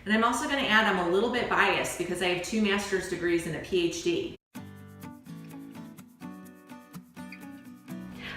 And I'm also going to add I'm a little bit biased because I have 2 master's degrees and a PhD.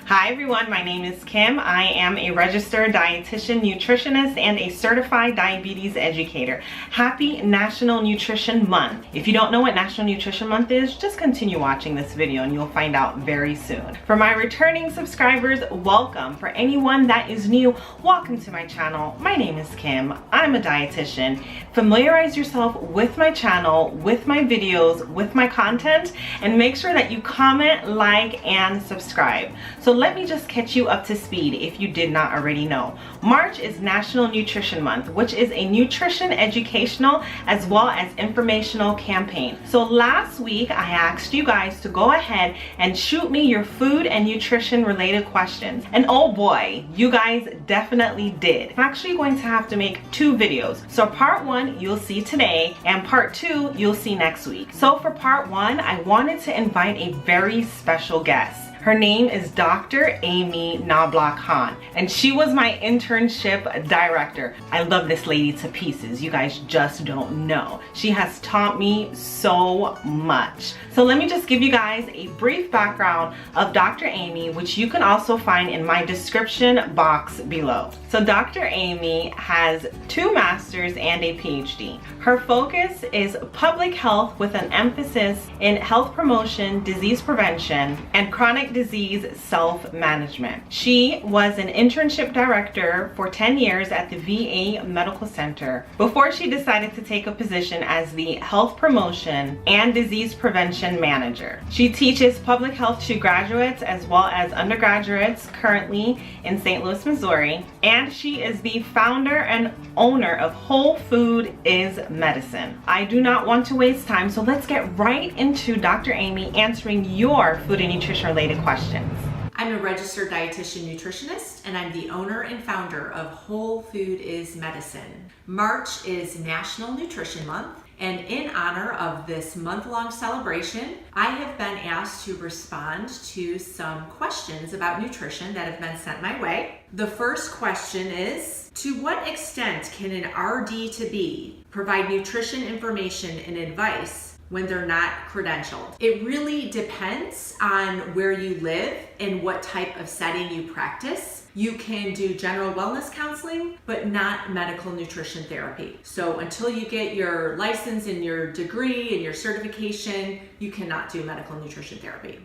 Hi everyone, my name is Kim. I am a registered dietitian, nutritionist, and a certified diabetes educator. Happy National Nutrition Month. If you don't know what National Nutrition Month is, just continue watching this video and you'll find out very soon. For my returning subscribers, welcome. For anyone that is new, welcome to my channel. My name is Kim. I'm a dietitian. Familiarize yourself with my channel, with my videos, with my content, and make sure that you comment, like, and subscribe. So let me just catch you up to speed if you did not already know. March is National Nutrition Month, which is a nutrition educational as well as informational campaign. So last week I asked you guys to go ahead and shoot me your food and nutrition related questions. And oh boy, you guys definitely did. I'm actually going to have to make 2 videos. So part 1 you'll see today and part 2 you'll see next week. So for part 1, I wanted to invite a very special guest. Her name is Dr. Amy Knoblock-Hahn, and she was my internship director. I love this lady to pieces. You guys just don't know. She has taught me so much. So let me just give you guys a brief background of Dr. Amy, which you can also find in my description box below. So Dr. Amy has 2 masters and a PhD. Her focus is public health with an emphasis in health promotion, disease prevention, and chronic disease self-management. She was an internship director for 10 years at the VA Medical Center before she decided to take a position as the health promotion and disease prevention manager. She teaches public health to graduates as well as undergraduates currently in St. Louis, Missouri, and she is the founder and owner of Whole30 Medicine. I do not want to waste time, so let's get right into Dr. Amy answering your food and nutrition related questions. I'm a registered dietitian nutritionist, and I'm the owner and founder of Whole30 Medicine. March is National Nutrition Month, and in honor of this month-long celebration, I have been asked to respond to some questions about nutrition that have been sent my way. The first question is, to what extent can an RD-to-be provide nutrition information and advice when they're not credentialed? It really depends on where you live and what type of setting you practice. You can do general wellness counseling, but not medical nutrition therapy. So until you get your license and your degree and your certification, you cannot do medical nutrition therapy.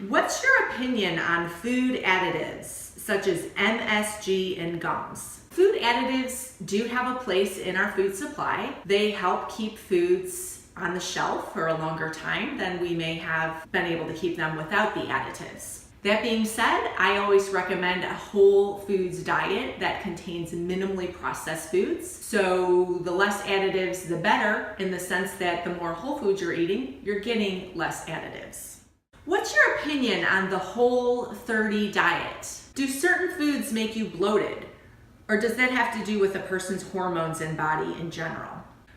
What's your opinion on food additives such as MSG and gums? Food additives do have a place in our food supply. They help keep foods on the shelf for a longer time than we may have been able to keep them without the additives. That being said, I always recommend a whole foods diet that contains minimally processed foods. So the less additives, the better, in the sense that the more whole foods you're eating, you're getting less additives. What's your opinion on the Whole30 diet? Do certain foods make you bloated? Or does that have to do with a person's hormones and body in general?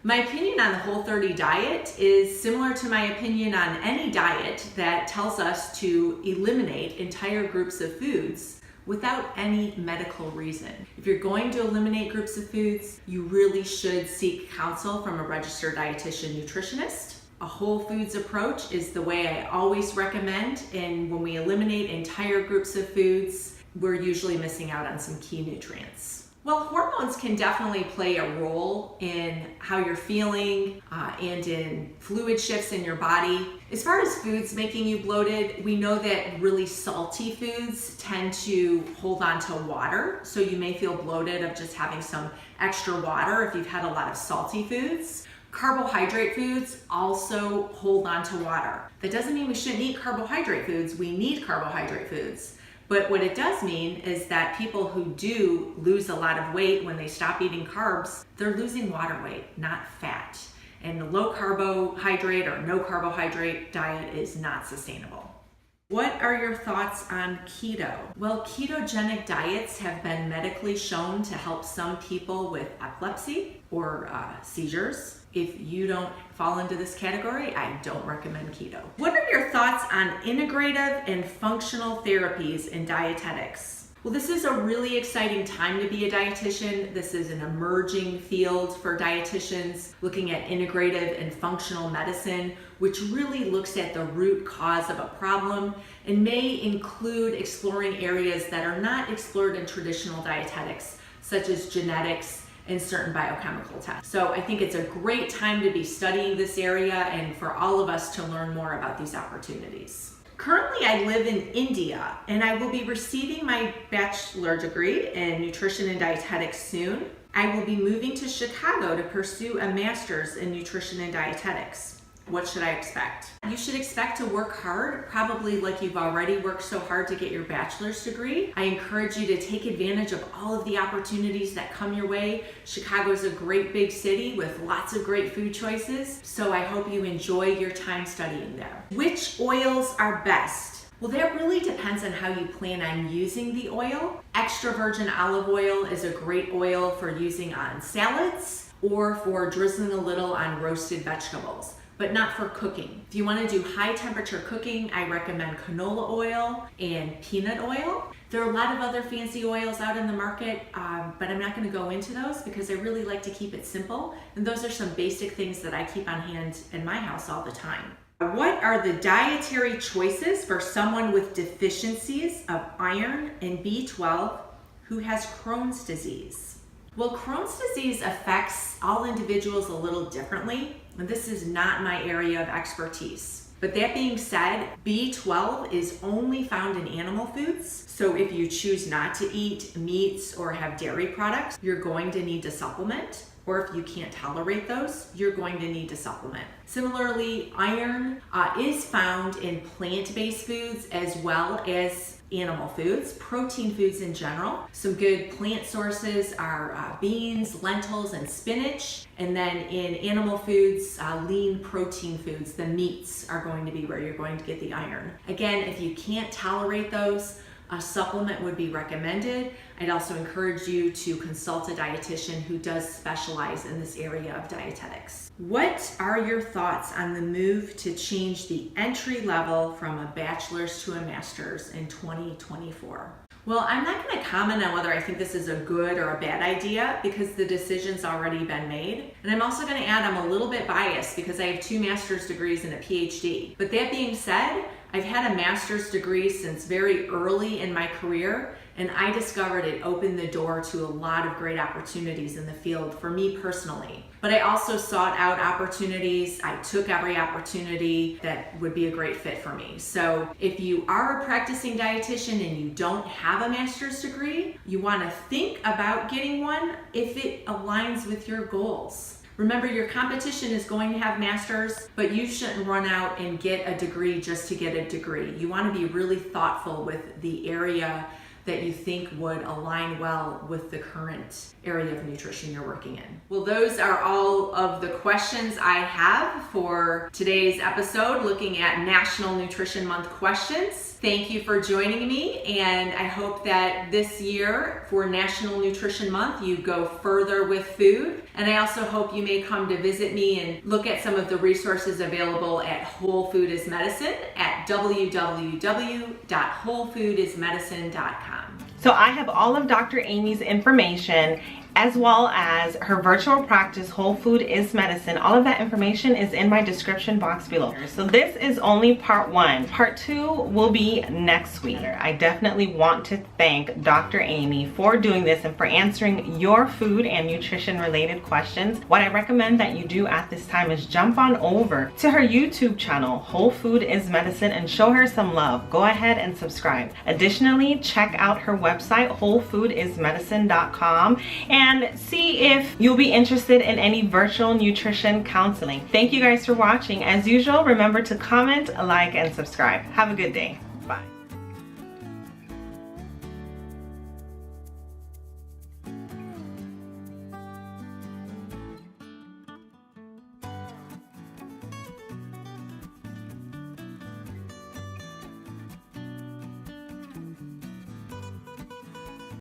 My opinion on the Whole30 diet is similar to my opinion on any diet that tells us to eliminate entire groups of foods without any medical reason. If you're going to eliminate groups of foods, you really should seek counsel from a registered dietitian nutritionist. A whole foods approach is the way I always recommend, and when we eliminate entire groups of foods, we're usually missing out on some key nutrients. Well, hormones can definitely play a role in how you're feeling and in fluid shifts in your body. As far as foods making you bloated, we know that really salty foods tend to hold on to water. So you may feel bloated of just having some extra water if you've had a lot of salty foods. Carbohydrate foods also hold on to water. That doesn't mean we shouldn't eat carbohydrate foods. We need carbohydrate foods. But what it does mean is that people who do lose a lot of weight when they stop eating carbs, they're losing water weight, not fat. And the low carbohydrate or no carbohydrate diet is not sustainable. What are your thoughts on keto? Well, ketogenic diets have been medically shown to help some people with epilepsy or seizures. If you don't fall into this category, I don't recommend keto. What are your thoughts on integrative and functional therapies in dietetics? Well, this is a really exciting time to be a dietitian. This is an emerging field for dietitians, looking at integrative and functional medicine, which really looks at the root cause of a problem and may include exploring areas that are not explored in traditional dietetics, such as genetics and certain biochemical tests. So I think it's a great time to be studying this area and for all of us to learn more about these opportunities. Currently, I live in India, and I will be receiving my bachelor degree in nutrition and dietetics soon. I will be moving to Chicago to pursue a master's in nutrition and dietetics. What should I expect? You should expect to work hard, probably like you've already worked so hard to get your bachelor's degree. I encourage you to take advantage of all of the opportunities that come your way. Chicago is a great big city with lots of great food choices, so I hope you enjoy your time studying there. Which oils are best? Well, that really depends on how you plan on using the oil. Extra virgin olive oil is a great oil for using on salads or for drizzling a little on roasted vegetables, but not for cooking. If you want to do high temperature cooking, I recommend canola oil and peanut oil. There are a lot of other fancy oils out in the market, but I'm not going to go into those because I really like to keep it simple. And those are some basic things that I keep on hand in my house all the time. What are the dietary choices for someone with deficiencies of iron and B12 who has Crohn's disease? Well, Crohn's disease affects all individuals a little differently, and this is not my area of expertise. But that being said, B12 is only found in animal foods. So if you choose not to eat meats or have dairy products, you're going to need to supplement. Or if you can't tolerate those, you're going to need to supplement. Similarly, iron is found in plant-based foods as well as animal foods, protein foods in general. Some good plant sources are beans, lentils, and spinach. And then in animal foods, lean protein foods, the meats are going to be where you're going to get the iron. Again, if you can't tolerate those, a supplement would be recommended. I'd also encourage you to consult a dietitian who does specialize in this area of dietetics. What are your thoughts on the move to change the entry level from a bachelor's to a master's in 2024? Well, I'm not going to comment on whether I think this is a good or a bad idea because the decision's already been made. And I'm also going to add I'm a little bit biased because I have 2 master's degrees and a PhD. But that being said, I've had a master's degree since very early in my career, and I discovered it opened the door to a lot of great opportunities in the field for me personally. But I also sought out opportunities. I took every opportunity that would be a great fit for me. So if you are a practicing dietitian and you don't have a master's degree, you want to think about getting one if it aligns with your goals. Remember, your competition is going to have masters, but you shouldn't run out and get a degree just to get a degree. You want to be really thoughtful with the area that you think would align well with the current area of nutrition you're working in. Well, those are all of the questions I have for today's episode, looking at National Nutrition Month questions. Thank you for joining me, and I hope that this year for National Nutrition Month, you go further with food. And I also hope you may come to visit me and look at some of the resources available at Whole Food is Medicine at www.wholefoodismedicine.com. So I have all of Dr. Amy's information as well as her virtual practice, Whole Food is Medicine. All of that information is in my description box below. So this is only part 1. Part 2 will be next week. I definitely want to thank Dr. Amy for doing this and for answering your food and nutrition related questions. What I recommend that you do at this time is jump on over to her YouTube channel, Whole Food is Medicine, and show her some love. Go ahead and subscribe. Additionally, check out her website, wholefoodismedicine.com, and see if you'll be interested in any virtual nutrition counseling. Thank you guys for watching. As usual, remember to comment, like, and subscribe. Have a good day.